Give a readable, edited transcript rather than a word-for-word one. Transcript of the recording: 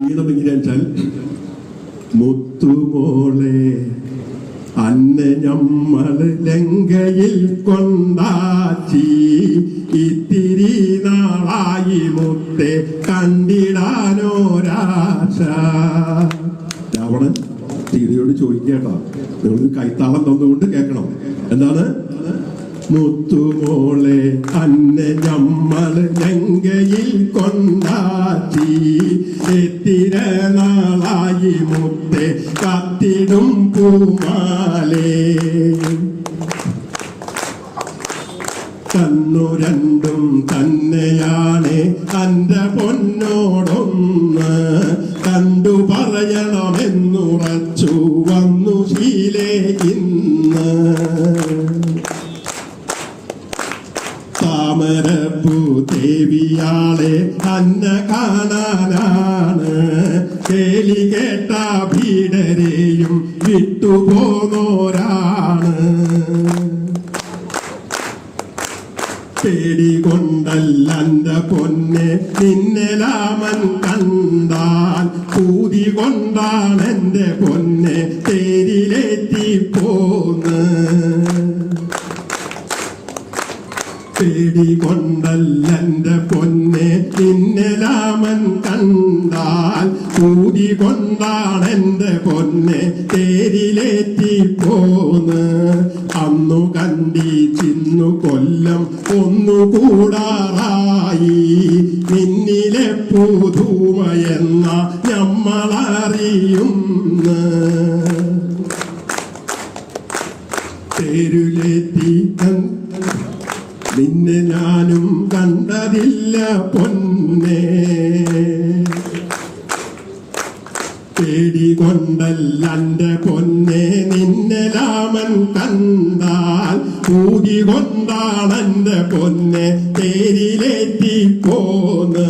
ഇങ്ങനെ വെച്ചാൽ മുത്തുമോളെ അന്നെ ഞമ്മള് ലങ്കയിൽ കൊണ്ടാച്ചി ഇത്തിരി നാളായി മുത്തെ കണ്ടിടാനോരാശ. രാവണൻ സീതയോട് ചോദിക്കേട്ടാ, നിങ്ങൾ കൈത്താളം തന്നുകൊണ്ട് കേൾക്കണം. എന്താണ്? മുത്തുമോളെ അന്നെ ഞമ്മള് ലങ്കയിൽ കൊണ്ടാച്ചി എത്തിര നാളായി മുത്തെ കത്തിടും പൂമാലേ. കണ്ണു രണ്ടും തന്നെയാണ് അന്റെ പൊന്നോടൊന്ന് കണ്ടു പറയണമെന്നുറച്ചു വന്നു ശീലേ ഇന്ന്. താമരപ്പൂ ദേവിയാളെ അന്ന കാണാനാണ് കേളി കേട്ട ഭീടരെയും വിട്ടുപോന്നോരാണ്. പേടികൊണ്ടല്ലന്റെ പൊന്നെ നിന്നെ രാമൻ കണ്ടാൽ പൂതി കൊണ്ടാണ് എന്റെ പൊന്നെ തേരിലേറ്റി പോന്ന്. പേടികൊണ്ടല്ലന്റെ പൊന്നെ നിന്നെ രാമൻ കണ്ടാൽ പൂതി കൊണ്ടാണ് എന്റെ പൊന്നെ തേരിലേറ്റി പോന്ന്. അന്നു കണ്ടിച്ചിന്നു കൊല്ലം ഒന്നുകൂടാറായി നിന്നിലെ പുതുമയെന്ന ഞമ്മളറിയുന്ന. തേരിലേറ്റി നിന്നെ ഞാനും കണ്ടതില്ല പൊന്നെ. പേടികൊണ്ടല്ലന്റെ പൊന്നെ നിന്നെ രാമൻ കണ്ടാൽ പൂതി കൊണ്ടാണെന്റെ പൊന്നെ തേരിലേറ്റി പോന്ന്.